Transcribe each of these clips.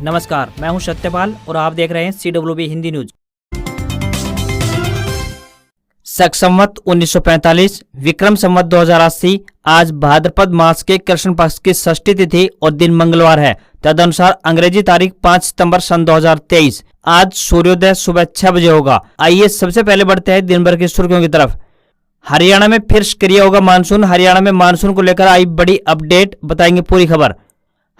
नमस्कार, मैं हूं सत्यपाल और आप देख रहे हैं CWB हिंदी न्यूज। शक संवत 1945 विक्रम संवत 2080 आज भाद्रपद मास के कृष्ण पक्ष की षष्ठी तिथि और दिन मंगलवार है। तदनुसार अंग्रेजी तारीख 5 सितंबर सन 2023। आज सूर्योदय सुबह 6 बजे होगा। आइए सबसे पहले बढ़ते हैं दिन भर की सुर्खियों की तरफ। हरियाणा में फिर सक्रिय होगा मानसून। हरियाणा में मानसून को लेकर आई बड़ी अपडेट, बताएंगे पूरी खबर।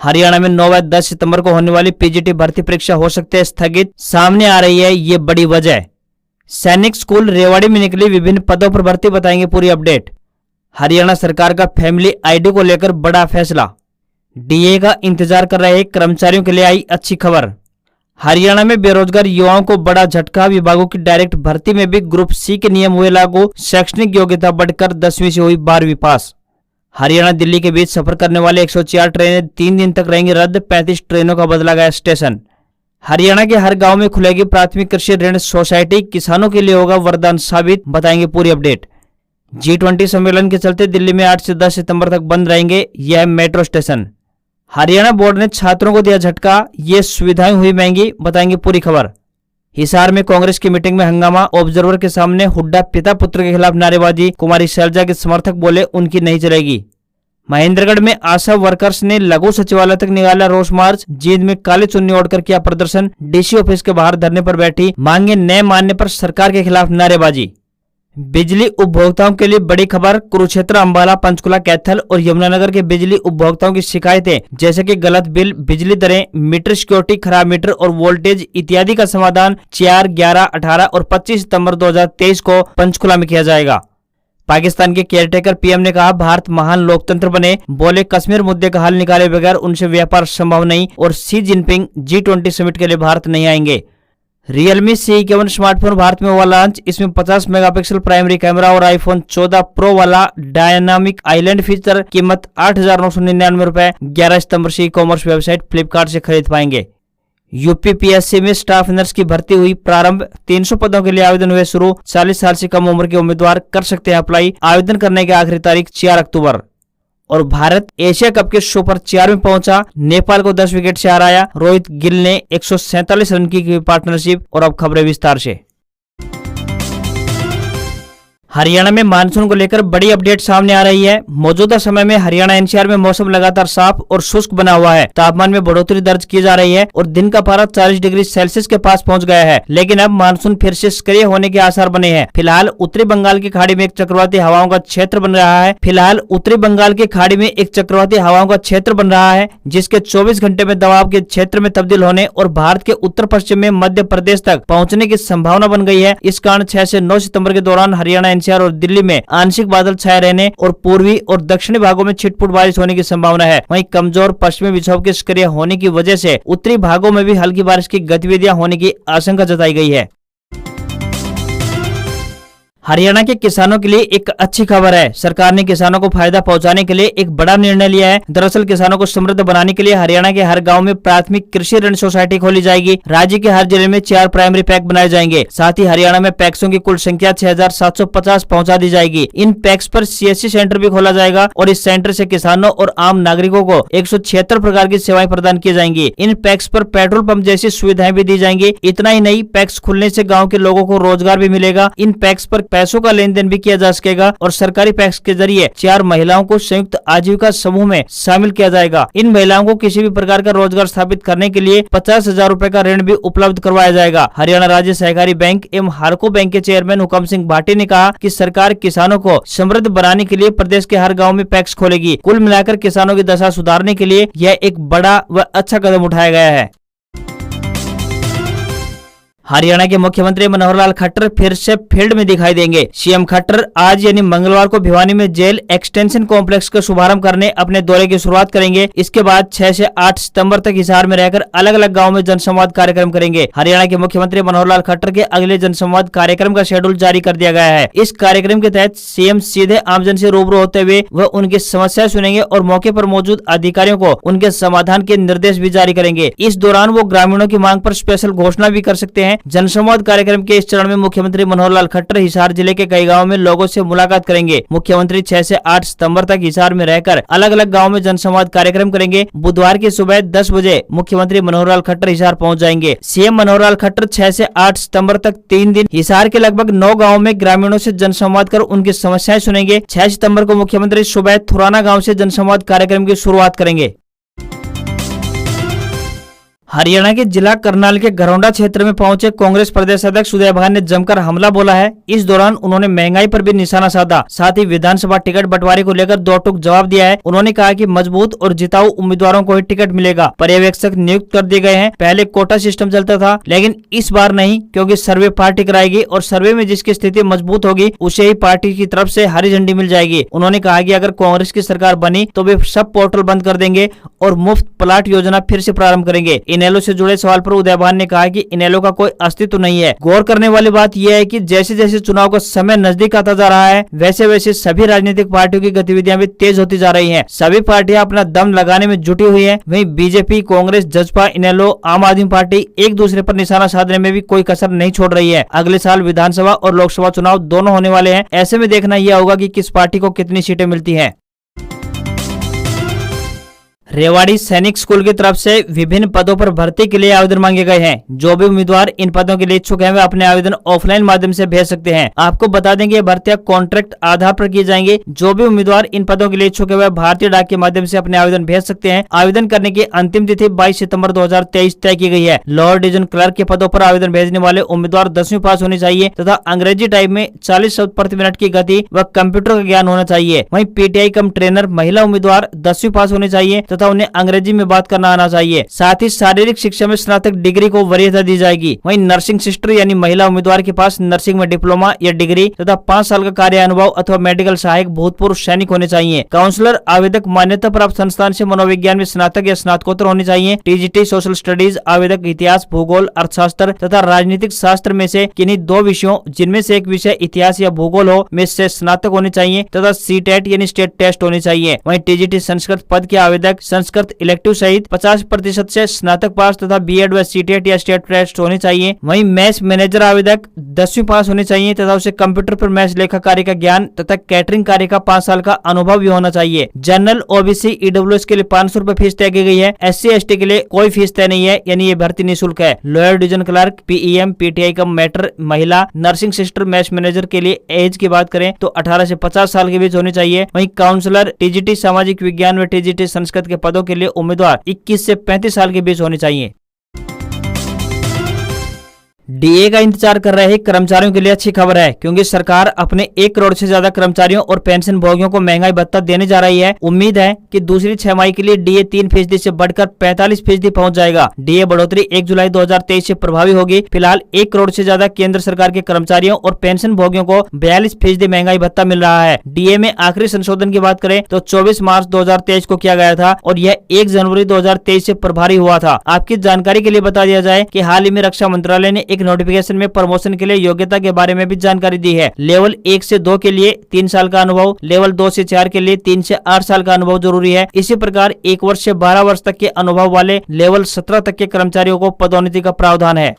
हरियाणा में 9 व 10 सितंबर को होने वाली पीजीटी भर्ती परीक्षा हो सकते हैं स्थगित, सामने आ रही है ये बड़ी वजह। सैनिक स्कूल रेवाड़ी में निकली विभिन्न पदों पर भर्ती, बताएंगे पूरी अपडेट। हरियाणा सरकार का फैमिली आईडी को लेकर बड़ा फैसला। डीए का इंतजार कर रहे कर्मचारियों के लिए आई अच्छी खबर। हरियाणा में बेरोजगार युवाओं को बड़ा झटका। विभागों की डायरेक्ट भर्ती में भी ग्रुप सी के नियम हुए लागू। शैक्षणिक योग्यता बढ़कर 10वीं से हुई 12वीं पास। हरियाणा दिल्ली के बीच सफर करने वाले 104 ट्रेनें 3 दिन तक रहेंगी रद्द। 35 ट्रेनों का बदला गया स्टेशन। हरियाणा के हर गांव में खुलेगी प्राथमिक कृषि ऋण सोसाइटी, किसानों के लिए होगा वरदान साबित, बताएंगे पूरी अपडेट। G20 सम्मेलन के चलते दिल्ली में 8 से 10 सितंबर तक बंद रहेंगे यह मेट्रो स्टेशन। हरियाणा बोर्ड ने छात्रों को दिया झटका, ये सुविधाएं हुई महंगी, बताएंगे पूरी खबर। हिसार में कांग्रेस की मीटिंग में हंगामा। ऑब्जर्वर के सामने हुड्डा पिता पुत्र के खिलाफ नारेबाजी। कुमारी शैलजा के समर्थक बोले उनकी नहीं चलेगी। महेंद्रगढ़ में आशा वर्कर्स ने लघु सचिवालय तक निकाला रोष मार्च। जींद में काली चुन्नी ओढ़कर किया प्रदर्शन। डीसी ऑफिस के बाहर धरने पर बैठी, मांगे न मानने पर सरकार के खिलाफ नारेबाजी। बिजली उपभोक्ताओं के लिए बड़ी खबर। कुरुक्षेत्र, अंबाला, पंचकुला, कैथल और यमुनानगर के बिजली उपभोक्ताओं की शिकायतें जैसे कि गलत बिल, बिजली दरें, मीटर सिक्योरिटी, खराब मीटर और वोल्टेज इत्यादि का समाधान 4, 11, 18 और 25 सितंबर 2023 को पंचकुला में किया जाएगा। पाकिस्तान के केयरटेकर पीएम ने कहा भारत महान लोकतंत्र बने। बोले कश्मीर मुद्दे का हल निकाले बगैर उनसे व्यापार संभव नहीं। और शी जिनपिंग G20 समिट के लिए भारत नहीं आएंगे। रियलमी C51 स्मार्टफोन भारत में हुआ लॉन्च। इसमें 50 मेगापिक्सल प्राइमरी कैमरा और आईफोन 14 प्रो वाला डायनामिक आइलैंड फीचर। कीमत 8,999 रुपए। 11 सितंबर से ई-कॉमर्स वेबसाइट फ्लिपकार्ट से खरीद पाएंगे। UPPSC में स्टाफ नर्स की भर्ती हुई प्रारंभ। 300 पदों के लिए आवेदन हुए शुरू। 40 साल से कम उम्र के उम्मीदवार कर सकते हैं अप्लाई। आवेदन करने की आखिरी तारीख 4 अक्टूबर। और भारत एशिया कप के सुपर 4 में पहुंचा। नेपाल को 10 विकेट से हराया। रोहित गिल ने 147 रन की पार्टनरशिप। और अब खबरें विस्तार से। हरियाणा में मानसून को लेकर बड़ी अपडेट सामने आ रही है। मौजूदा समय में हरियाणा NCR में मौसम लगातार साफ और शुष्क बना हुआ है। तापमान में बढ़ोतरी दर्ज की जा रही है और दिन का पारा 40 डिग्री सेल्सियस के पास पहुंच गया है। लेकिन अब मानसून फिर से सक्रिय होने के आसार बने हैं। फिलहाल उत्तरी बंगाल की खाड़ी में एक चक्रवाती हवाओं का क्षेत्र बन रहा है। जिसके 24 घंटे में दबाव के क्षेत्र में तब्दील होने और भारत के उत्तर पश्चिम में मध्य प्रदेश तक पहुंचने की संभावना बन गई है। इस कारण 6 से 9 सितंबर के दौरान हरियाणा NCR और दिल्ली में आंशिक बादल छाए रहने और पूर्वी और दक्षिणी भागों में छिटपुट बारिश होने की संभावना है। वहीं कमजोर पश्चिमी विक्षोभ के सक्रिय होने की वजह से उत्तरी भागों में भी हल्की बारिश की गतिविधियां होने की आशंका जताई गई है। हरियाणा के किसानों के लिए एक अच्छी खबर है। सरकार ने किसानों को फायदा पहुंचाने के लिए एक बड़ा निर्णय लिया है। दरअसल किसानों को समृद्ध बनाने के लिए हरियाणा के हर गांव में प्राथमिक कृषि ऋण सोसाइटी खोली जाएगी। राज्य के हर जिले में 4 प्राइमरी पैक बनाए जाएंगे। साथ ही हरियाणा में पैक्सों की कुल संख्या 6,750 पहुंचा दी जाएगी। इन पैक्स पर CSC सेंटर भी खोला जाएगा और इस सेंटर से किसानों और आम नागरिकों को 176 प्रकार की सेवाएं प्रदान की जाएंगी। इन पैक्स पर पेट्रोल पंप जैसी सुविधाएं भी दी जाएंगी। इतना ही नहीं, पैक्स खुलने से गाँव के लोगों को रोजगार भी मिलेगा। इन पैक्स पर पैसों का लेन देन भी किया जा सकेगा और सरकारी पैक्स के जरिए 4 महिलाओं को संयुक्त आजीविका समूह में शामिल किया जाएगा। इन महिलाओं को किसी भी प्रकार का रोजगार स्थापित करने के लिए 50,000 रुपए का ऋण भी उपलब्ध करवाया जाएगा। हरियाणा राज्य सहकारी बैंक एवं हार्को बैंक के चेयरमैन हुकम सिंह भाटी ने कहा कि सरकार किसानों को समृद्ध बनाने के लिए प्रदेश के हर गाँव में पैक्स खोलेगी। कुल मिलाकर किसानों की दशा सुधारने के लिए यह एक बड़ा व अच्छा कदम उठाया गया है। हरियाणा के मुख्यमंत्री मनोहर लाल खट्टर फिर से फील्ड में दिखाई देंगे। सीएम खट्टर आज यानी मंगलवार को भिवानी में जेल एक्सटेंशन कॉम्प्लेक्स का शुभारंभ करने अपने दौरे की शुरुआत करेंगे। इसके बाद 6 से 8 सितंबर तक हिसार में रहकर अलग अलग गाँव में जनसंवाद कार्यक्रम करेंगे। हरियाणा के मुख्यमंत्री मनोहर लाल खट्टर के अगले जनसंवाद कार्यक्रम का शेड्यूल जारी कर दिया गया है। इस कार्यक्रम के तहत सीएम सीधे आमजन से रूबरू होते हुए वह उनकी समस्याएं सुनेंगे और मौके पर मौजूद अधिकारियों को उनके समाधान के निर्देश भी जारी करेंगे। इस दौरान वो ग्रामीणों की मांग पर स्पेशल घोषणा भी कर सकते हैं। हैं। जनसंवाद कार्यक्रम के इस चरण में मुख्यमंत्री मनोहर लाल खट्टर हिसार जिले के कई गाँव में लोगों से मुलाकात करेंगे। मुख्यमंत्री 6 से 8 सितंबर तक हिसार में रहकर अलग अलग गाँव में जनसंवाद कार्यक्रम करेंगे। बुधवार की सुबह 10 बजे मुख्यमंत्री मनोहर लाल खट्टर हिसार पहुँच जाएंगे। सीएम मनोहर लाल खट्टर 6 से 8 सितंबर तक 3 दिन हिसार के लगभग 9 गाँव में ग्रामीणों से जनसंवाद कर उनकी समस्याएं सुनेंगे। 6 सितंबर को मुख्यमंत्री सुबह थुराना गांव से जनसंवाद कार्यक्रम की शुरुआत करेंगे। हरियाणा के जिला करनाल के घरौंडा क्षेत्र में पहुंचे कांग्रेस प्रदेश अध्यक्ष उदय भान ने जमकर हमला बोला है। इस दौरान उन्होंने महंगाई पर भी निशाना साधा, साथ ही विधानसभा टिकट बंटवारे को लेकर दो टूक जवाब दिया है। उन्होंने कहा कि मजबूत और जिताऊ उम्मीदवारों को ही टिकट मिलेगा। पर्यवेक्षक नियुक्त कर दिए गए हैं। पहले कोटा सिस्टम चलता था, लेकिन इस बार नहीं, क्योंकि सर्वे पार्टी कराएगी और सर्वे में जिसकी स्थिति मजबूत होगी उसे ही पार्टी की तरफ से हरी झंडी मिल जाएगी। उन्होंने कहा कि अगर कांग्रेस की सरकार बनी तो वे सब पोर्टल बंद कर देंगे और मुफ्त प्लाट योजना फिर से प्रारंभ करेंगे। इनेलो से जुड़े सवाल पर उदय भान ने कहा कि इनेलो का कोई अस्तित्व नहीं है। गौर करने वाली बात यह है कि जैसे जैसे चुनाव का समय नजदीक आता जा रहा है, वैसे वैसे सभी राजनीतिक पार्टियों की गतिविधियां भी तेज होती जा रही हैं। सभी पार्टियां अपना दम लगाने में जुटी हुई हैं। वहीं बीजेपी, कांग्रेस, जसपा, इनेलो, आम आदमी पार्टी एक दूसरे पर निशाना साधने में भी कोई कसर नहीं छोड़ रही है। अगले साल विधानसभा और लोकसभा चुनाव दोनों होने वाले हैं। ऐसे में देखना यह होगा कि किस पार्टी को कितनी सीटें मिलती हैं। रेवाड़ी सैनिक स्कूल की तरफ से विभिन्न पदों पर भर्ती के लिए आवेदन मांगे गए हैं। जो भी उम्मीदवार इन पदों के लिए इच्छुक हैं वे अपने आवेदन ऑफलाइन माध्यम से भेज सकते हैं। आपको बता दें कि ये भर्तियां कॉन्ट्रैक्ट आधार पर की जाएंगी। जो भी उम्मीदवार इन पदों के लिए इच्छुक है वह भारतीय डाक के माध्यम से अपने आवेदन भेज सकते हैं। आवेदन करने की अंतिम तिथि 22 सितंबर 2023 तय की गई है। लोअर डिवीजन क्लर्क के पदों पर आवेदन भेजने वाले उम्मीदवार 10वीं पास होनी चाहिए तथा अंग्रेजी टाइप में 40 शब्द प्रति मिनट की गति व कंप्यूटर का ज्ञान होना चाहिए। वहीं पीटीआई कम ट्रेनर महिला उम्मीदवार 10वीं पास होनी चाहिए तथा उन्हें अंग्रेजी में बात करना आना चाहिए। साथ ही शारीरिक शिक्षा में स्नातक डिग्री को वरीयता दी जाएगी। वहीं नर्सिंग सिस्टर यानी महिला उम्मीदवार के पास नर्सिंग में डिप्लोमा या डिग्री तथा 5 साल का कार्य अनुभव अथवा मेडिकल सहायक भूतपूर्व सैनिक होने चाहिए। काउंसलर आवेदक मान्यता प्राप्त संस्थान से मनोविज्ञान में स्नातक या स्नातकोत्तर होनी चाहिए। टीजीटी सोशल स्टडीज आवेदक इतिहास, भूगोल, अर्थशास्त्र तथा राजनीतिक शास्त्र में से किन्हीं 2 विषयों जिनमें से एक विषय इतिहास या भूगोल हो में से स्नातक होने चाहिए तथा सीटेट यानी स्टेट टेस्ट होनी चाहिए। वहीं टीजीटी संस्कृत पद के आवेदक संस्कृत इलेक्टिव सहित 50% से स्नातक पास तथा बीएड व सीटेट या स्टेट टेस्ट होने चाहिए। वहीं मैच मैनेजर आवेदक 10वीं पास होने चाहिए तथा उसे कंप्यूटर पर मैच लेखा कार्य का ज्ञान तथा कैटरिंग कार्य का 5 साल का अनुभव भी होना चाहिए। जनरल, ओबीसी, ईडब्ल्यूएस के लिए 500 रुपए फीस तय की गई है। SC ST के लिए कोई फीस तय नहीं है, यानी ये भर्ती निःशुल्क है। Lower division clerk, PEM, PTI cum matron महिला, नर्सिंग सिस्टर, मैच मैनेजर के लिए एज की बात करें तो 18 से 50 साल के बीच होनी चाहिए। वहीं काउंसलर, टीजीटी सामाजिक विज्ञान व टीजीटी संस्कृत के पदों के लिए उम्मीदवार 21 से 35 साल के बीच होने चाहिए। डीए का इंतजार कर रहे कर्मचारियों के लिए अच्छी खबर है, क्योंकि सरकार अपने 1 करोड़ से ज्यादा कर्मचारियों और पेंशन भोगियों को महंगाई भत्ता देने जा रही है। उम्मीद है कि दूसरी छमाही के लिए डीए 3% से बढ़कर 45% पहुंच जाएगा। डीए बढ़ोतरी 1 जुलाई 2023 से प्रभावी होगी। फिलहाल 1 करोड़ से ज्यादा केंद्र सरकार के कर्मचारियों और पेंशन भोगियों को 42% महंगाई भत्ता मिल रहा है। डीए में आखिरी संशोधन की बात करें तो 24 मार्च 2023 को किया गया था और यह 1 जनवरी 2023 से प्रभावी हुआ था। आपकी जानकारी के लिए बता दिया जाए कि हाल ही में रक्षा मंत्रालय ने एक नोटिफिकेशन में प्रमोशन के लिए योग्यता के बारे में भी जानकारी दी है। लेवल 1 से 2 के लिए 3 साल का अनुभव, लेवल 2 से 4 के लिए 3 से 8 साल का अनुभव जरूरी है। इसी प्रकार 1 वर्ष से 12 वर्ष तक के अनुभव वाले लेवल 17 तक के कर्मचारियों को पदोन्नति का प्रावधान है।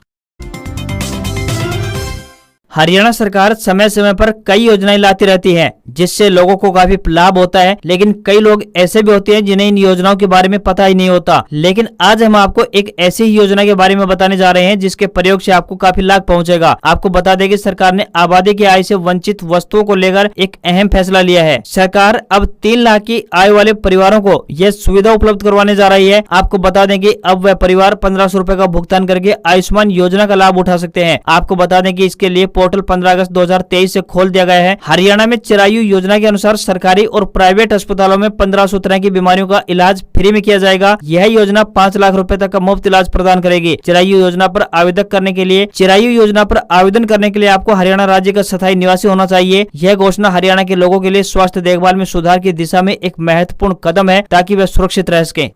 हरियाणा सरकार समय समय पर कई योजनाएं लाती रहती है, जिससे लोगों को काफी लाभ होता है, लेकिन कई लोग ऐसे भी होते हैं जिन्हें इन योजनाओं के बारे में पता ही नहीं होता। लेकिन आज हम आपको एक ऐसी ही योजना के बारे में बताने जा रहे हैं जिसके प्रयोग से आपको काफी लाभ पहुंचेगा। आपको बता दें कि सरकार ने आबादी की आय से वंचित वस्तुओं को लेकर एक अहम फैसला लिया है। सरकार अब 3 लाख की आय वाले परिवारों को यह सुविधा उपलब्ध करवाने जा रही है। आपको बता दें कि अब वह परिवार 1500 रुपए का भुगतान करके आयुष्मान योजना का लाभ उठा सकते हैं। आपको बता दें कि इसके लिए पोर्टल 15 अगस्त 2023 से खोल दिया गया है। हरियाणा में चिरायु योजना के अनुसार सरकारी और प्राइवेट अस्पतालों में 1500 तरह की बीमारियों का इलाज फ्री में किया जाएगा। यह योजना 5 लाख रुपए तक का मुफ्त इलाज प्रदान करेगी। चिरायु योजना पर आवेदन करने के लिए आपको हरियाणा राज्य का स्थायी निवासी होना चाहिए। यह घोषणा हरियाणा के लोगों के लिए स्वास्थ्य देखभाल में सुधार की दिशा में एक महत्वपूर्ण कदम है, ताकि वे सुरक्षित रह सकें।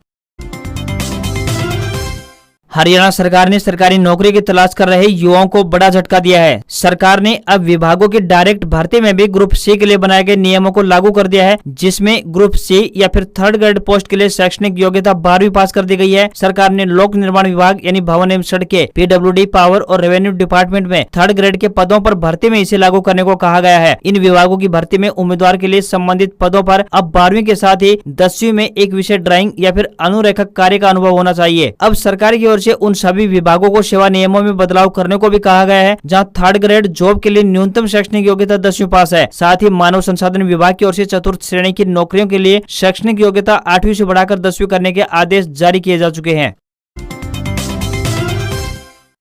हरियाणा सरकार ने सरकारी नौकरी की तलाश कर रहे युवाओं को बड़ा झटका दिया है। सरकार ने अब विभागों की डायरेक्ट भर्ती में भी ग्रुप सी के लिए बनाए गए नियमों को लागू कर दिया है, जिसमें ग्रुप सी या फिर 3rd ग्रेड पोस्ट के लिए शैक्षणिक योग्यता 12वीं पास कर दी गई है। सरकार ने लोक निर्माण विभाग यानी भवन एवं सड़कें, PWD, पावर और रेवेन्यू डिपार्टमेंट में 3rd ग्रेड के पदों पर भर्ती में इसे लागू करने को कहा गया है। इन विभागों की भर्ती में उम्मीदवार के लिए संबंधित पदों पर अब 12वीं के साथ ही 10वीं में एक विषय ड्राइंग या फिर अनुरेखक कार्य का अनुभव होना चाहिए। अब सरकार की ओर से उन सभी विभागों को सेवा नियमों में बदलाव करने को भी कहा गया है, जहां 3rd ग्रेड जॉब के लिए न्यूनतम शैक्षणिक योग्यता 10वीं पास है। साथ ही मानव संसाधन विभाग की ओर से 4th श्रेणी की नौकरियों के लिए शैक्षणिक योग्यता 8वीं से बढ़ाकर 10वीं करने के आदेश जारी किए जा चुके हैं।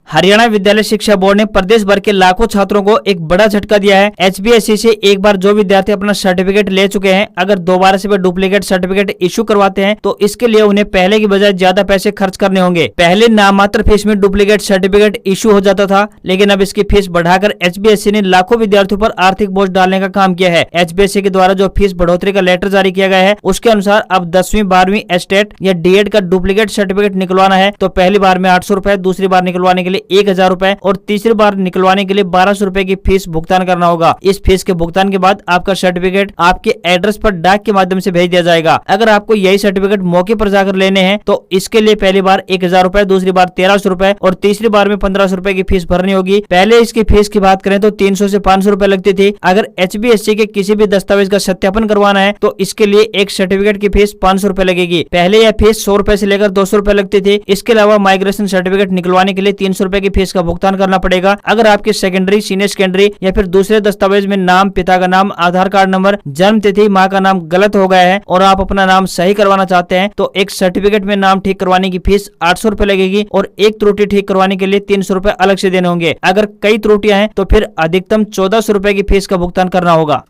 हरियाणा विद्यालय शिक्षा बोर्ड ने प्रदेश भर के लाखों छात्रों को एक बड़ा झटका दिया है। HBSE से एक बार जो विद्यार्थी अपना सर्टिफिकेट ले चुके हैं, अगर दोबारा से वे डुप्लीकेट सर्टिफिकेट इशू करवाते हैं तो इसके लिए उन्हें पहले की बजाय ज्यादा पैसे खर्च करने होंगे। पहले नाममात्र फीस में डुप्लीकेट सर्टिफिकेट इशू हो जाता था, लेकिन अब इसकी फीस बढ़ाकर HBSE ने लाखों विद्यार्थियों पर आर्थिक बोझ डालने का काम किया है। HBSE के द्वारा जो फीस बढ़ोतरी का लेटर जारी किया गया है, उसके अनुसार अब 10वीं 12वीं एस्टेट या DED का डुप्लीकेट सर्टिफिकेट निकलवाना है तो पहली बार में 800 रुपए, दूसरी बार निकलवाने के लिए 1000 रुपए और तीसरी बार निकलवाने के लिए 1200 रुपए की फीस भुगतान करना होगा। इस फीस के भुगतान के बाद आपका सर्टिफिकेट आपके एड्रेस पर डाक के माध्यम से भेज दिया जाएगा। अगर आपको यही सर्टिफिकेट मौके पर जाकर लेने हैं तो इसके लिए पहली बार 1000 रुपए, दूसरी बार 1300 रुपए और तीसरी बार में 1500 रुपए की फीस भरनी होगी। पहले इसकी फीस की बात करें तो 300 से 500 रुपए लगती थी। अगर HBSE के किसी भी दस्तावेज का सत्यापन करवाना है तो इसके लिए एक सर्टिफिकेट की फीस 500 रुपए लगेगी। पहले यह फीस 100 रुपए से लेकर 200 रुपए लगती थी। इसके अलावा माइग्रेशन सर्टिफिकेट निकलवाने के लिए 300 रुपए की फीस का भुगतान करना पड़ेगा। अगर आपके सेकेंडरी, सीनियर सेकेंडरी या फिर दूसरे दस्तावेज में नाम, पिता का नाम, आधार कार्ड नंबर, जन्म तिथि, माँ का नाम गलत हो गया है और आप अपना नाम सही करवाना चाहते हैं तो एक सर्टिफिकेट में नाम ठीक करवाने की फीस 800 रुपए लगेगी और एक त्रुटि ठीक करवाने के लिए 300 रुपए अलग से देने होंगे। अगर कई त्रुटियां हैं तो फिर अधिकतम 1400 रुपए की फीस का भुगतान करना होगा।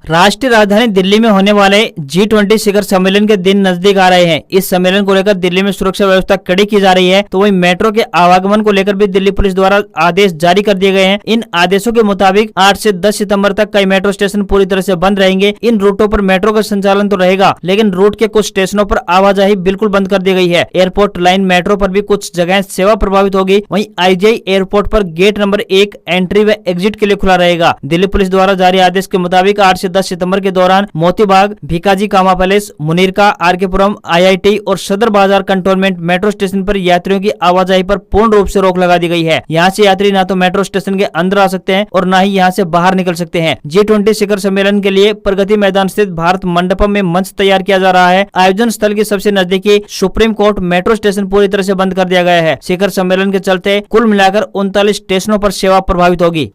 राष्ट्रीय राजधानी दिल्ली में होने वाले G20 शिखर सम्मेलन के दिन नजदीक आ रहे हैं। इस सम्मेलन को लेकर दिल्ली में सुरक्षा व्यवस्था कड़ी की जा रही है, तो वहीं मेट्रो के आवागमन को लेकर भी दिल्ली पुलिस द्वारा आदेश जारी कर दिए गए हैं। इन आदेशों के मुताबिक 8 से 10 सितंबर तक कई मेट्रो स्टेशन पूरी तरह से बंद रहेंगे। इन रूटों पर मेट्रो का संचालन तो रहेगा, लेकिन रूट के कुछ स्टेशनों पर आवाजाही बिल्कुल बंद कर दी गई है। एयरपोर्ट लाइन मेट्रो पर भी कुछ जगह सेवा प्रभावित होगी। वहीं IGI एयरपोर्ट पर गेट नंबर 1 एंट्री व एग्जिट के लिए खुला रहेगा। दिल्ली पुलिस द्वारा जारी आदेश के मुताबिक 8 से 10 सितंबर के दौरान मोती बाग, भिकाजी कामा पैलेस, मुनीरका, RK-पुरम, IIT और सदर बाजार कंटोनमेंट मेट्रो स्टेशन पर यात्रियों की आवाजाही पर पूर्ण रूप से रोक लगा दी गई है। यहाँ से यात्री न तो मेट्रो स्टेशन के अंदर आ सकते हैं और न ही यहाँ से बाहर निकल सकते हैं। G20 शिखर सम्मेलन के लिए प्रगति मैदान स्थित भारत मंडपम में मंच तैयार किया जा रहा है। आयोजन स्थल के सबसे नजदीकी सुप्रीम कोर्ट मेट्रो स्टेशन पूरी तरह से बंद कर दिया गया है। शिखर सम्मेलन के चलते कुल मिलाकर 39 स्टेशनों पर सेवा प्रभावित होगी।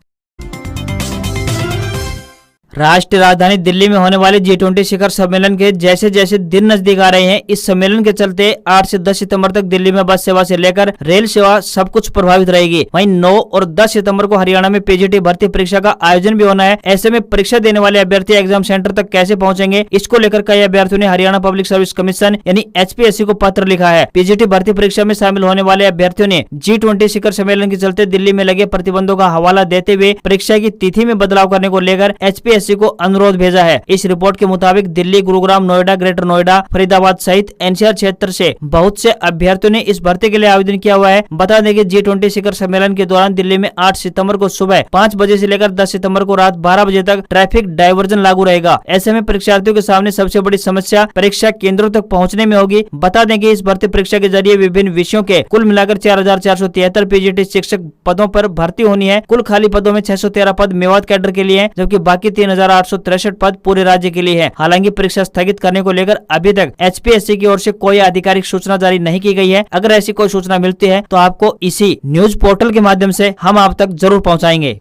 राष्ट्रीय राजधानी दिल्ली में होने वाले G20 शिखर सम्मेलन के जैसे जैसे दिन नजदीक आ रहे हैं, इस सम्मेलन के चलते 8 से 10 सितंबर तक दिल्ली में बस सेवा से लेकर रेल सेवा सब कुछ प्रभावित रहेगी। वहीं 9 और 10 सितंबर को हरियाणा में PGT भर्ती परीक्षा का आयोजन भी होना है। ऐसे में परीक्षा देने वाले अभ्यर्थी एग्जाम सेंटर तक कैसे पहुंचेंगे, इसको लेकर कई अभ्यर्थियों ने हरियाणा पब्लिक सर्विस कमीशन यानी HPSC को पत्र लिखा है। PGT भर्ती परीक्षा में शामिल होने वाले अभ्यर्थियों ने G20 शिखर सम्मेलन के चलते दिल्ली में लगे प्रतिबंधों का हवाला देते हुए परीक्षा की तिथि में बदलाव करने को लेकर HPSC को अनुरोध भेजा है। इस रिपोर्ट के मुताबिक दिल्ली, गुरुग्राम, नोएडा, ग्रेटर नोएडा, फरीदाबाद सहित NCR क्षेत्र से बहुत से अभ्यर्थियों ने इस भर्ती के लिए आवेदन किया हुआ है। बता दें कि G20 शिखर सम्मेलन के दौरान दिल्ली में 8 सितंबर को सुबह 5 बजे से लेकर 10 सितंबर को रात 12 बजे तक ट्रैफिक डायवर्जन लागू रहेगा। ऐसे में परीक्षार्थियों के सामने सबसे बड़ी समस्या परीक्षा केंद्रों तक पहुँचने में होगी। बता दें कि इस भर्ती परीक्षा के जरिए विभिन्न विषयों के कुल मिलाकर 4473 PGT शिक्षक पदों पर भर्ती होनी है। कुल खाली पदों में 613 पद मेवात कैडर के लिए है, जबकि बाकी 3863 पद पूरे राज्य के लिए है। हालांकि परीक्षा स्थगित करने को लेकर अभी तक HPSC की ओर से कोई आधिकारिक सूचना जारी नहीं की गई है। अगर ऐसी कोई सूचना मिलती है तो आपको इसी न्यूज पोर्टल के माध्यम से हम आप तक जरूर पहुंचाएंगे।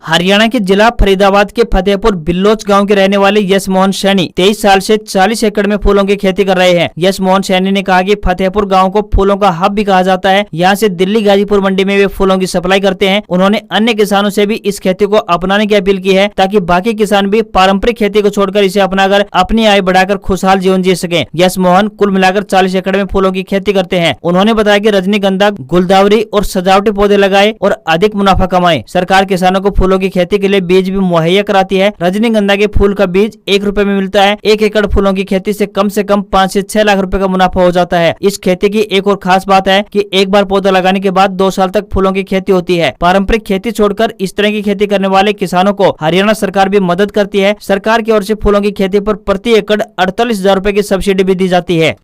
हरियाणा के जिला फरीदाबाद के फतेहपुर बिल्लोच गांव के रहने वाले यश मोहन सैनी 23 साल से 40 एकड़ में फूलों की खेती कर रहे हैं। यश मोहन सैनी ने कहा कि फतेहपुर गांव को फूलों का हब भी कहा जाता है। यहां से दिल्ली गाजीपुर मंडी में वे फूलों की सप्लाई करते हैं। उन्होंने अन्य किसानों से भी इस खेती को अपनाने की अपील की है, ताकि बाकी किसान भी पारंपरिक खेती को छोड़कर इसे अपनाकर अपनी आय बढ़ाकर खुशहाल जीवन जी सके। यश मोहन कुल मिलाकर 40 एकड़ में फूलों की खेती करते हैं। उन्होंने बताया कि रजनीगंधा, गुलदावरी और सजावटी पौधे लगाए और अधिक मुनाफा कमाए। सरकार किसानों को फूलों फूलों की खेती के लिए बीज भी मुहैया कराती है। रजनीगंधा के फूल का बीज 1 रुपए में मिलता है। 1 एकड़ फूलों की खेती से कम 5 से 6 लाख रुपए का मुनाफा हो जाता है। इस खेती की एक और खास बात है कि एक बार पौधा लगाने के बाद 2 साल तक फूलों की खेती होती है। पारंपरिक खेती छोड़कर इस तरह की खेती करने वाले किसानों को हरियाणा सरकार भी मदद करती है। सरकार की ओर से फूलों की खेती पर प्रति एकड़ 48,000 रुपए की सब्सिडी भी दी जाती है।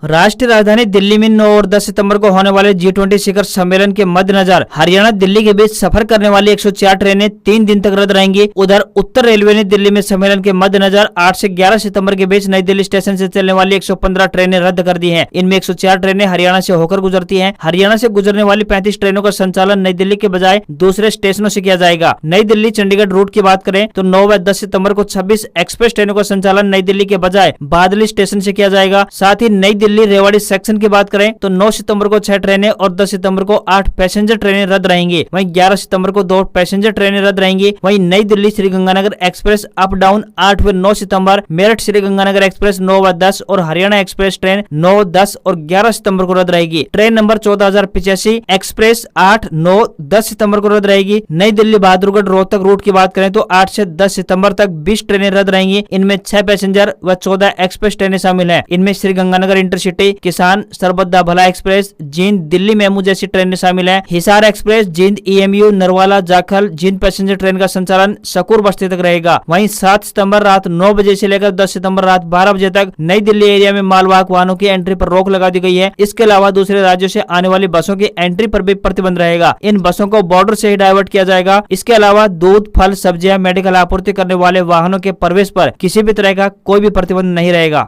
राष्ट्रीय राजधानी दिल्ली में 9 और 10 सितंबर को होने वाले G20 शिखर सम्मेलन के मद्देनजर हरियाणा दिल्ली के बीच सफर करने वाली 104 ट्रेनें 3 दिन तक रद्द रहेंगी। उधर उत्तर रेलवे ने दिल्ली में सम्मेलन के मद्देनजर 8 से 11 सितंबर के बीच नई दिल्ली स्टेशन से चलने वाली 115 ट्रेनें रद्द कर दी हैं। इनमें 104 ट्रेनें हरियाणा से होकर गुजरती हैं। हरियाणा से गुजरने वाली 35 ट्रेनों का संचालन नई दिल्ली के बजाय दूसरे स्टेशनों से किया जाएगा। नई दिल्ली चंडीगढ़ रूट की बात करें तो 9 व 10 सितंबर को 26 एक्सप्रेस ट्रेनों का संचालन नई दिल्ली के बजाय बादली स्टेशन से किया जाएगा। साथ ही नई दिल्ली रेवाड़ी सेक्शन की बात करें तो 9 सितंबर को 6 ट्रेनें और 10 सितंबर को 8 पैसेंजर ट्रेनें रद्द रहेंगी। वहीं 11 सितंबर को 2 पैसेंजर ट्रेनें रद्द रहेंगी। वहीं नई Delhi Sriganganagar express up down 8 व 9 सितंबर, मेरठ श्रीगंगानगर एक्सप्रेस 9 व 10 और हरियाणा एक्सप्रेस ट्रेन 9, 10 और 11 सितंबर को रद्द रहेगी। ट्रेन नंबर 14,085 एक्सप्रेस 8, 9, 10 सितंबर को रद्द रहेगी। नई दिल्ली बहादुरगढ़ रोहतक रूट की बात करें तो 8 से 10 सितंबर तक 20 ट्रेनें रद्द रहेंगी। इनमें 6 पैसेंजर व 14 एक्सप्रेस ट्रेनें शामिल हैं। इनमें श्रीगंगानगर इंटरसिटी, किसान, सरबद्दा भला एक्सप्रेस, जींद दिल्ली मेमू जैसी ट्रेनें शामिल हैं। Hisar express, Jind EMU, Narwana Jakhal Jind passenger train का संचालन सकूर बस्ती तक रहेगा। वहीं 7 सितंबर रात 9 बजे से लेकर 10 सितंबर रात 12 बजे तक नई दिल्ली एरिया में मालवाहक वाहनों की एंट्री पर रोक लगा दी गई है। इसके अलावा दूसरे राज्यों से आने वाली बसों की एंट्री पर भी प्रतिबंध रहेगा। इन बसों को बॉर्डर से ही डाइवर्ट किया जाएगा। इसके अलावा दूध, फल, सब्जियां, मेडिकल आपूर्ति करने वाले वाहनों के प्रवेश पर किसी भी तरह का कोई भी प्रतिबंध नहीं रहेगा।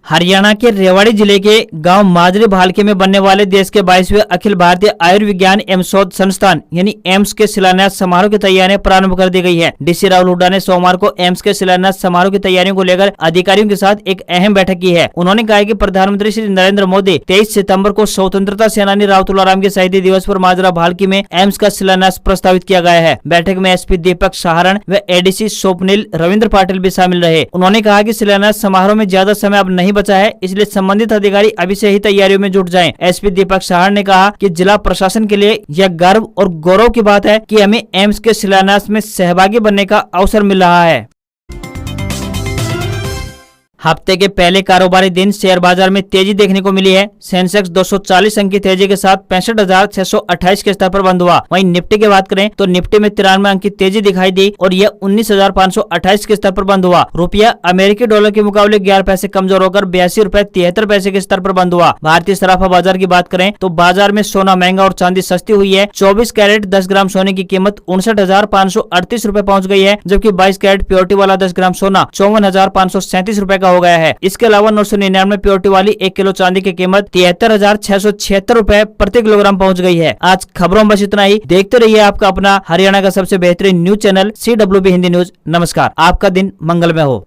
हरियाणा के रेवाड़ी जिले के गांव माजरी भालके में बनने वाले देश के 22वें अखिल भारतीय आयुर्विज्ञान एवं शोध संस्थान यानी एम्स के शिलान्यास समारोह की तैयारियां प्रारंभ कर दी गई है। DC राहुल हुड्डा ने सोमवार को एम्स के शिलान्यास समारोह की तैयारियों को लेकर अधिकारियों के साथ एक अहम बैठक की है। उन्होंने कहा कि प्रधानमंत्री श्री नरेंद्र मोदी 23 सितंबर को स्वतंत्रता सेनानी राव तुलाराम के शहीदी दिवस पर माजरा भालकी में एम्स का शिलान्यास प्रस्तावित किया गया है। बैठक में SP दीपक सहारण व ADC स्वप्निल रविंद्र पाटिल भी शामिल रहे। उन्होंने कहा कि शिलान्यास समारोह में ज्यादा समय अब नहीं बचा है, इसलिए संबंधित अधिकारी अभी से ही तैयारियों में जुट जाएं। SP दीपक सहारण ने कहा कि जिला प्रशासन के लिए यह गर्व और गौरव की बात है कि हमें एम्स के शिलान्यास में सहभागी बनने का अवसर मिल रहा है। हफ्ते के पहले कारोबारी दिन शेयर बाजार में तेजी देखने को मिली है। सेंसेक्स 240 अंक की तेजी के साथ 65,628 के स्तर पर बंद हुआ। वहीं निफ्टी की बात करें तो निफ्टी में 93 अंक की तेजी दिखाई दी और यह 19,528 के स्तर पर बंद हुआ। रुपया अमेरिकी डॉलर के मुकाबले 11 पैसे कमजोर होकर 82 रुपए 73 पैसे के स्तर पर बंद हुआ। भारतीय सराफा बाजार की बात करें तो बाजार में सोना महंगा और चांदी सस्ती हुई है। 24 कैरेट 10 ग्राम सोने की कीमत 59,538 रुपए पहुँच गई है, जबकि 22 कैरेट प्योरिटी वाला 10 ग्राम सोना 54,537 रुपए हो गया है। इसके अलावा 999 प्योरिटी वाली 1 किलो चांदी की कीमत 73,676 रुपए प्रति किलोग्राम पहुंच गई है। आज खबरों में बस इतना ही। देखते रहिए आपका अपना हरियाणा का सबसे बेहतरीन news channel CWB Hindi news. नमस्कार, आपका दिन मंगलमय हो।